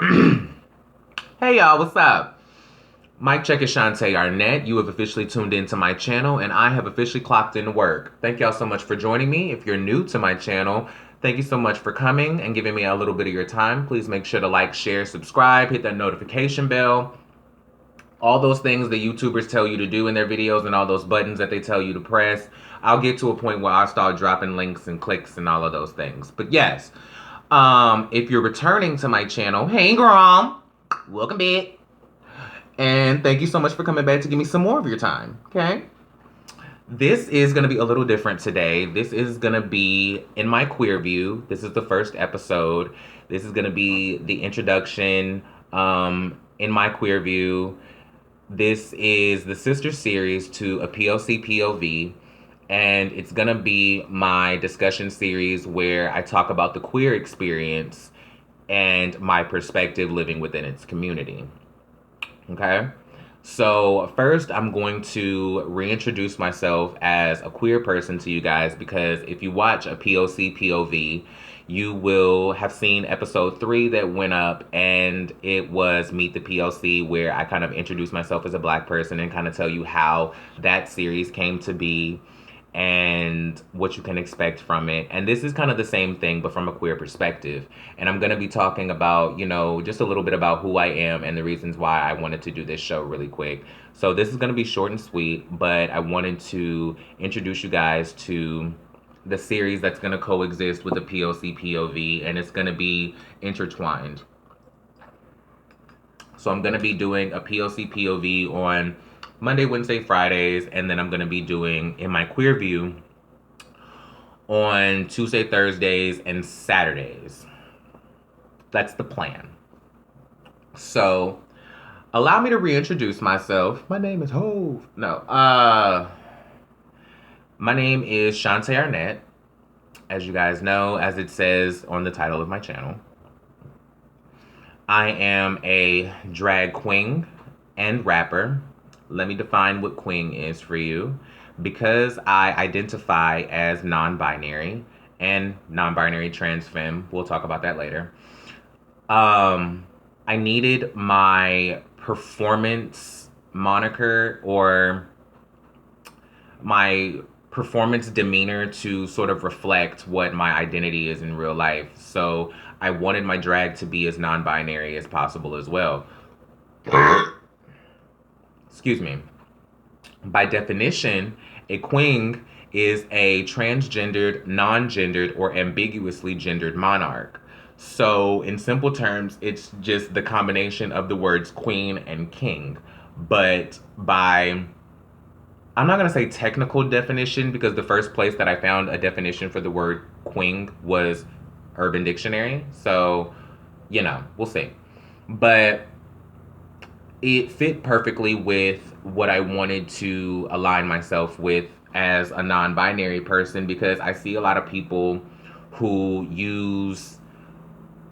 Hey y'all, what's up? Mike check is Shantae Arnett. You have officially tuned into my channel and I have officially clocked into work. Thank y'all so much for joining me. If you're new to my channel, thank you so much for coming and giving me a little bit of your time. Please make sure to like, share, subscribe, hit that notification bell. All those things the YouTubers tell you to do in their videos and all those buttons that they tell you to press. I'll get to a point where I'll start dropping links and clicks and all of those things. But yes, if you're returning to my channel, hey Grom, welcome back. And thank you so much for coming back to give me some more of your time, okay? This is going to be a little different today. This is going to be in my queer view. This is the first episode. This is going to be the introduction in my queer view. This is the sister series to A POC POV. And it's going to be my discussion series where I talk about the queer experience and my perspective living within its community. Okay? So, first, I'm going to reintroduce myself as a queer person to you guys because if you watch A POC POV, you will have seen episode 3 that went up, and it was Meet the POC, where I kind of introduced myself as a black person and kind of tell you how that series came to be and what you can expect from it. And this is kind of the same thing, but from a queer perspective. And I'm going to be talking about, just a little bit about who I am and the reasons why I wanted to do this show really quick. So this is going to be short and sweet, but I wanted to introduce you guys to the series that's going to coexist with the POC POV, and it's going to be intertwined. So I'm going to be doing a POC POV on Monday, Wednesday, Fridays, and then I'm going to be doing In My Queer View on Tuesday, Thursdays, and Saturdays. That's the plan. So, allow me to reintroduce myself. My name is Hove. No, my name is Shantae Arnett, as you guys know, as it says on the title of my channel. I am a drag queen and rapper. Let me define what queen is for you. Because I identify as non-binary and non-binary trans femme, we'll talk about that later. I needed my performance moniker or my performance demeanor to sort of reflect what my identity is in real life. So I wanted my drag to be as non-binary as possible as well. Excuse me. By definition, a queen is a transgendered, non-gendered, or ambiguously gendered monarch. So, in simple terms, it's just the combination of the words queen and king. But by, I'm not going to say technical definition because the first place that I found a definition for the word queen was Urban Dictionary. So, we'll see. But it fit perfectly with what I wanted to align myself with as a non-binary person because I see a lot of people who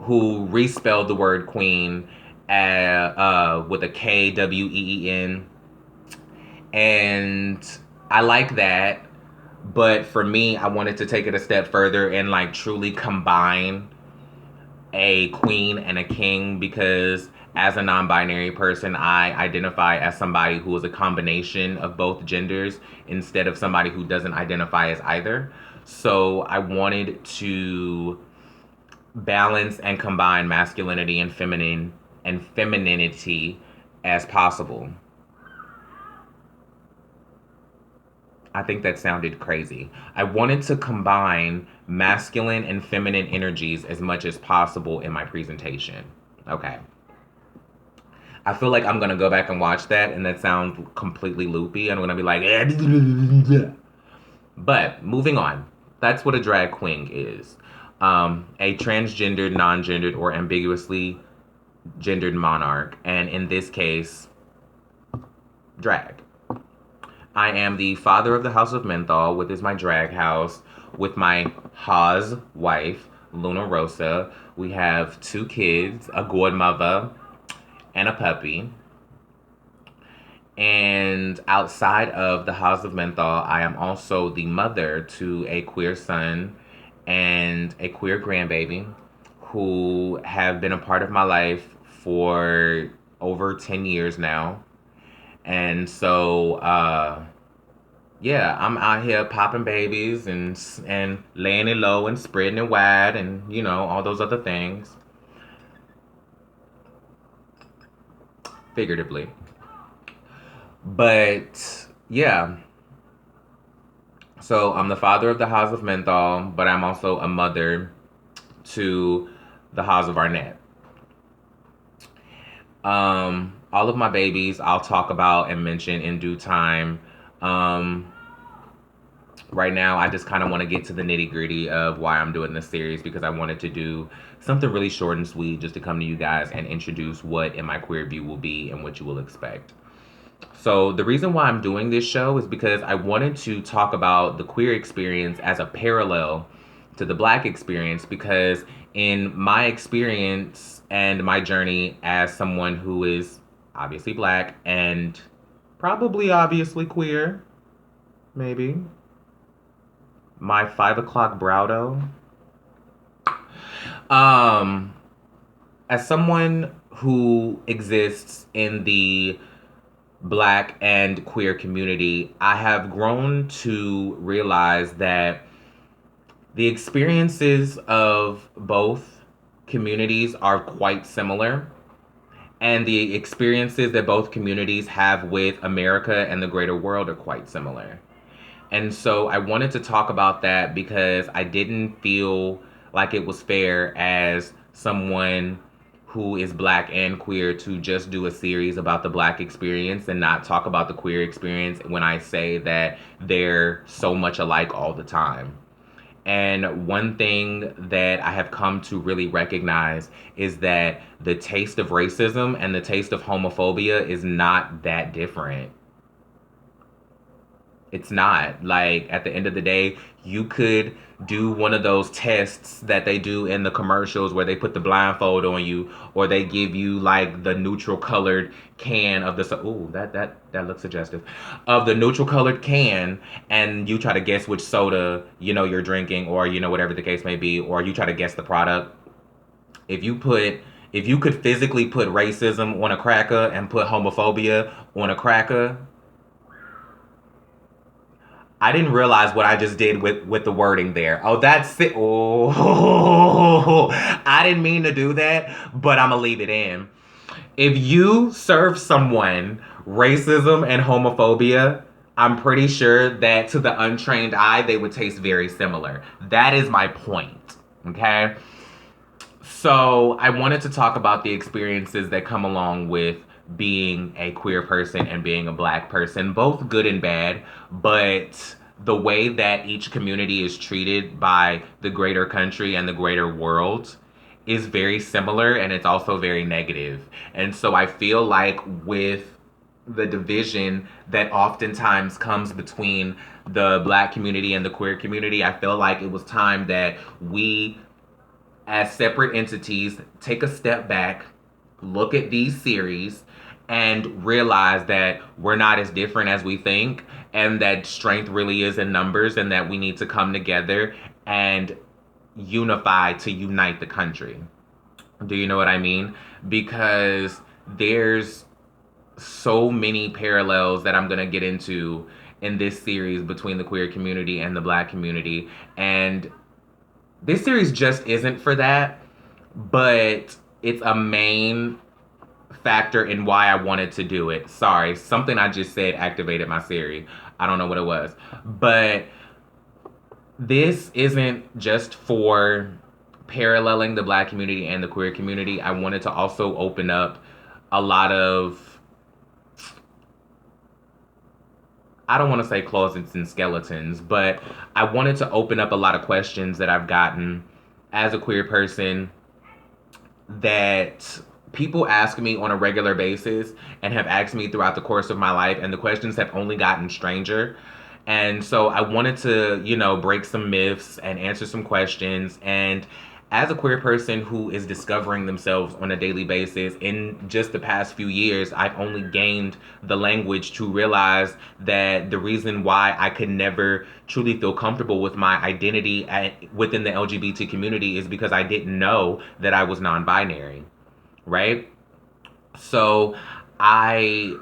respell the word queen with a Kween, and I like that. But for me, I wanted to take it a step further and like truly combine a queen and a king because as a non-binary person, I identify as somebody who is a combination of both genders instead of somebody who doesn't identify as either. So I wanted to balance and combine masculinity and femininity as possible. I think that sounded crazy. I wanted to combine masculine and feminine energies as much as possible in my presentation. Okay. I feel like I'm going to go back and watch that and that sounds completely loopy. I'm going to be like, but moving on. That's what a drag queen is. A transgendered, non-gendered, or ambiguously gendered monarch. And in this case, drag. I am the father of the House of Menthol, which is my drag house, with my Haas wife, Luna Rosa. We have 2 kids, a godmother, and a puppy. And outside of the House of Menthol, I am also the mother to a queer son and a queer grandbaby who have been a part of my life for over 10 years now. And so, yeah, I'm out here popping babies and laying it low and spreading it wide and, you know, all those other things. Figuratively. But, yeah. So I'm the father of the House of Menthol, but I'm also a mother to the House of Arnett. All of my babies I'll talk about and mention in due time. Um, right now, I just kind of want to get to the nitty gritty of why I'm doing this series because I wanted to do something really short and sweet just to come to you guys and introduce what In My Queerview will be and what you will expect. So, the reason why I'm doing this show is because I wanted to talk about the queer experience as a parallel to the black experience because, in my experience and my journey as someone who is obviously black and probably obviously queer, maybe, my 5 o'clock browdo. Um, as someone who exists in the black and queer community, I have grown to realize that the experiences of both communities are quite similar. And the experiences that both communities have with America and the greater world are quite similar. And so I wanted to talk about that because I didn't feel like it was fair as someone who is black and queer to just do a series about the black experience and not talk about the queer experience when I say that they're so much alike all the time. And one thing that I have come to really recognize is that the taste of racism and the taste of homophobia is not that different. It's not. Like, at the end of the day, you could do one of those tests that they do in the commercials where they put the blindfold on you or they give you like the neutral colored can of the ooh, that looks suggestive. Of the neutral colored can, and you try to guess which soda, you know, you're drinking, or you know, whatever the case may be, or you try to guess the product. If you put if you could physically put racism on a cracker and put homophobia on a cracker, I didn't realize what I just did with the wording there. Oh, that's it. Oh, I didn't mean to do that, but I'm gonna leave it in. If you serve someone racism and homophobia, I'm pretty sure that to the untrained eye, they would taste very similar. That is my point. Okay? So I wanted to talk about the experiences that come along with being a queer person and being a black person, both good and bad, but the way that each community is treated by the greater country and the greater world is very similar and it's also very negative. And so I feel like with the division that oftentimes comes between the black community and the queer community, I feel like it was time that we as separate entities take a step back, look at these series, and realize that we're not as different as we think, and that strength really is in numbers, and that we need to come together and unify to unite the country. Do you know what I mean? Because there's so many parallels that I'm going to get into in this series between the queer community and the black community. And this series just isn't for that, but it's a main factor in why I wanted to do it. Sorry, something I just said activated my Siri. I don't know what it was. But this isn't just for paralleling the black community and the queer community. I wanted to also open up a lot of, I don't want to say closets and skeletons, but I wanted to open up a lot of questions that I've gotten as a queer person that people ask me on a regular basis and have asked me throughout the course of my life, and the questions have only gotten stranger. And so I wanted to, you know, break some myths and answer some questions. And as a queer person who is discovering themselves on a daily basis, in just the past few years, I've only gained the language to realize that the reason why I could never truly feel comfortable with my identity within the LGBT community is because I didn't know that I was non binary, right? So I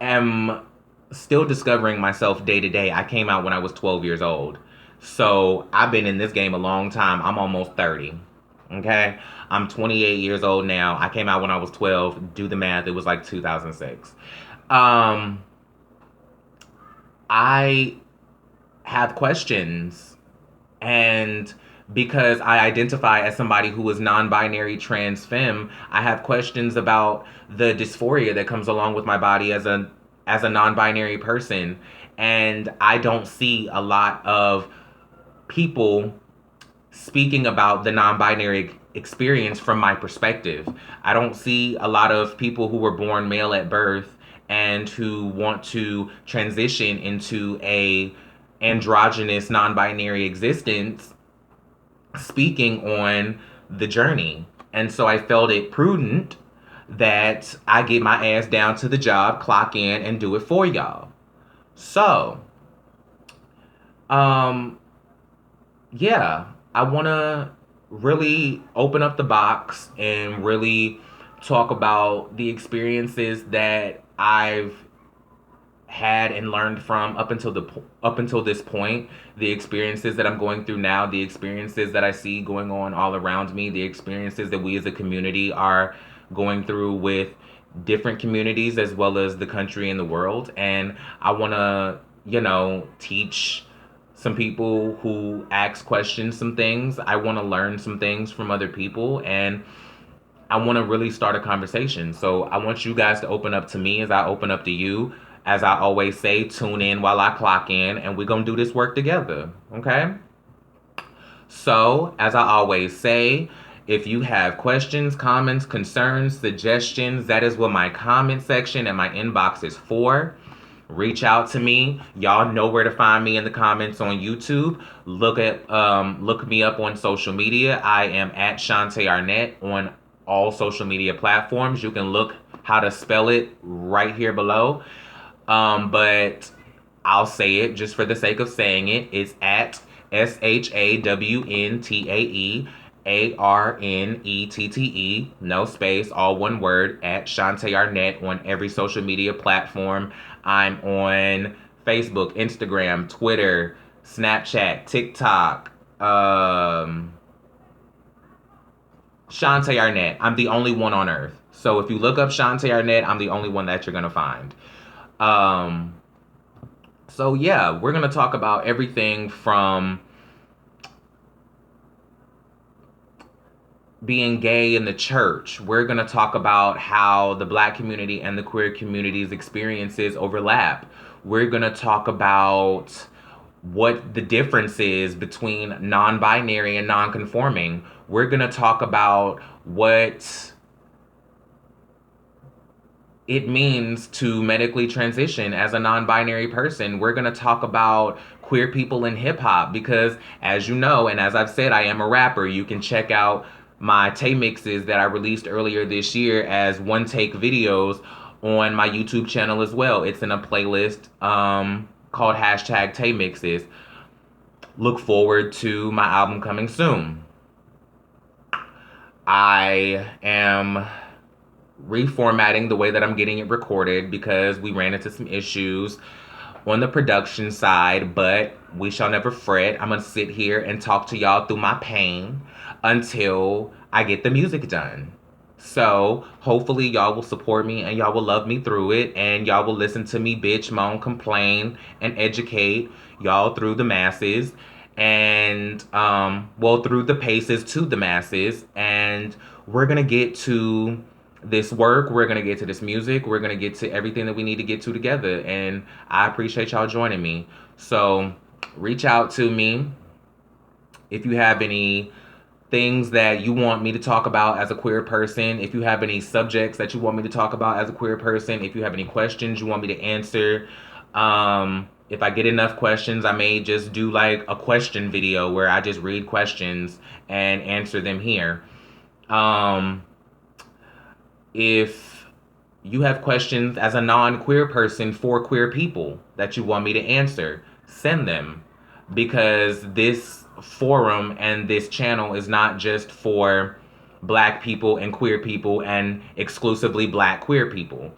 am still discovering myself day to day. I came out when I was 12 years old. So I've been in this game a long time. I'm almost 30. Okay? I'm 28 years old now. I came out when I was 12. Do the math. It was like 2006. Um, I have questions. And because I identify as somebody who is non-binary trans femme, I have questions about the dysphoria that comes along with my body as a non-binary person. And I don't see a lot of people speaking about the non-binary experience from my perspective. I don't see a lot of people who were born male at birth and who want to transition into a androgynous non-binary existence speaking on the journey. And so I felt it prudent that I get my ass down to the job, clock in, and do it for y'all. So, um, yeah, I want to really open up the box and really talk about the experiences that I've had and learned from up until this point, the experiences that I'm going through now, the experiences that I see going on all around me, the experiences that we as a community are going through with different communities as well as the country and the world. And I want to, teach some people who ask questions some things. I want to learn some things from other people, and I want to really start a conversation. So I want you guys to open up to me as I open up to you. As I always say, tune in while I clock in, and we're going to do this work together. Okay? So, as I always say, if you have questions, comments, concerns, suggestions, that is what my comment section and my inbox is for. Reach out to me. Y'all know where to find me in the comments on YouTube. Look me up on social media. I am at Shantae Arnett on all social media platforms. You can look how to spell it right here below. But I'll say it just for the sake of saying it. It's at SHAWNTAEARNETTE, no space, all one word, at Shantae Arnett on every social media platform. I'm on Facebook, Instagram, Twitter, Snapchat, TikTok, Shantae Arnett. I'm the only one on earth. So if you look up Shantae Arnett, I'm the only one that you're going to find. So yeah, we're going to talk about everything from being gay in the church. We're going to talk about how the Black community and the queer community's experiences overlap. We're going to talk about what the difference is between non-binary and non-conforming. We're going to talk about what it means to medically transition as a non-binary person. We're going to talk about queer people in hip-hop because, as you know, and as I've said, I am a rapper. You can check out my TaeMates that I released earlier this year as one-take videos on my YouTube channel as well. It's in a playlist called #TaeMates. Look forward to my album coming soon. I am reformatting the way that I'm getting it recorded because we ran into some issues on the production side, but we shall never fret. I'm going to sit here and talk to y'all through my pain until I get the music done. So hopefully y'all will support me and y'all will love me through it, and y'all will listen to me bitch, moan, complain, and educate y'all through the masses, and through the paces to the masses. And we're gonna get to this work, we're gonna get to this music, we're gonna get to everything that we need to get to together, and I appreciate y'all joining me. So reach out to me if you have any things that you want me to talk about as a queer person, if you have any subjects that you want me to talk about as a queer person, if you have any questions you want me to answer. If I get enough questions, I may just do like a question video where I just read questions and answer them here. If you have questions as a non-queer person for queer people that you want me to answer, send them, because this forum and this channel is not just for black people and queer people and exclusively black queer people.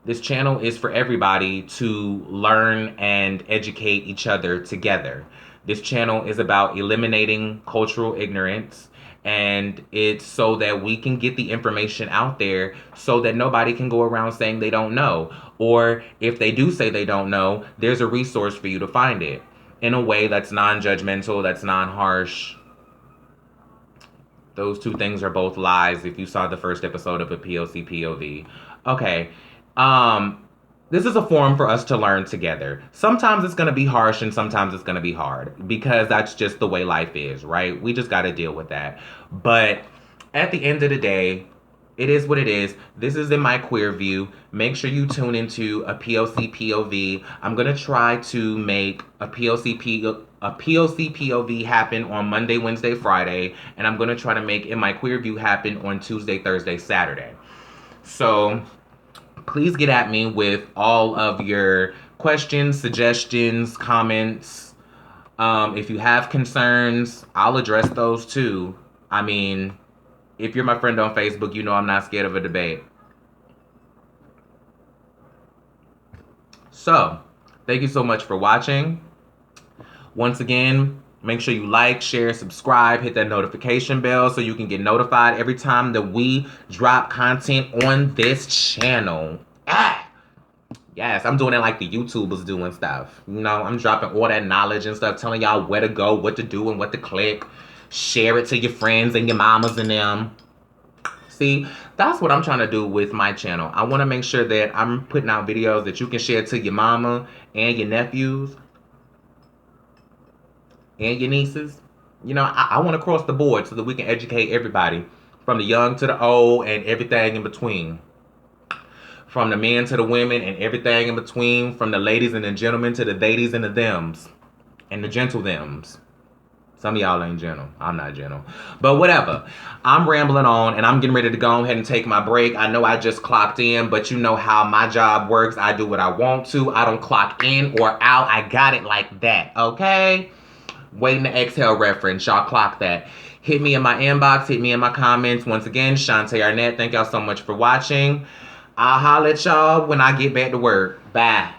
This channel is for everybody to learn and educate each other together. This channel is about eliminating cultural ignorance, and it's so that we can get the information out there so that nobody can go around saying they don't know. Or if they do say they don't know, there's a resource for you to find it in a way that's non-judgmental, that's non-harsh. Those two things are both lies if you saw the first episode of A POC POV. Okay. This is a forum for us to learn together. Sometimes it's going to be harsh and sometimes it's going to be hard because that's just the way life is, right? We just got to deal with that. But at the end of the day, it is what it is. This is in My Queerview. Make sure you tune into A POC POV. I'm going to try to make a POC POV happen on Monday, Wednesday, Friday. And I'm going to try to make In My Queerview happen on Tuesday, Thursday, Saturday. So please get at me with all of your questions, suggestions, comments. If you have concerns, I'll address those too. I mean, if you're my friend on Facebook, you know I'm not scared of a debate. So, thank you so much for watching. Once again, make sure you like, share, subscribe, hit that notification bell so you can get notified every time that we drop content on this channel. Yes, I'm doing it like the YouTubers doing stuff. You know, I'm dropping all that knowledge and stuff, telling y'all where to go, what to do, and what to click. Share it to your friends and your mamas and them. See, that's what I'm trying to do with my channel. I want to make sure that I'm putting out videos that you can share to your mama and your nephews and your nieces. You know, I want to cross the board so that we can educate everybody, from the young to the old and everything in between. From the men to the women and everything in between. From the ladies and the gentlemen to the ladies and the thems and the gentle thems. Some of y'all ain't gentle. I'm not gentle. But whatever. I'm rambling on and I'm getting ready to go ahead and take my break. I know I just clocked in, but you know how my job works. I do what I want to. I don't clock in or out. I got it like that, okay? Waiting to exhale reference. Y'all clock that. Hit me in my inbox. Hit me in my comments. Once again, Shantae Arnett. Thank y'all so much for watching. I'll holler at y'all when I get back to work. Bye.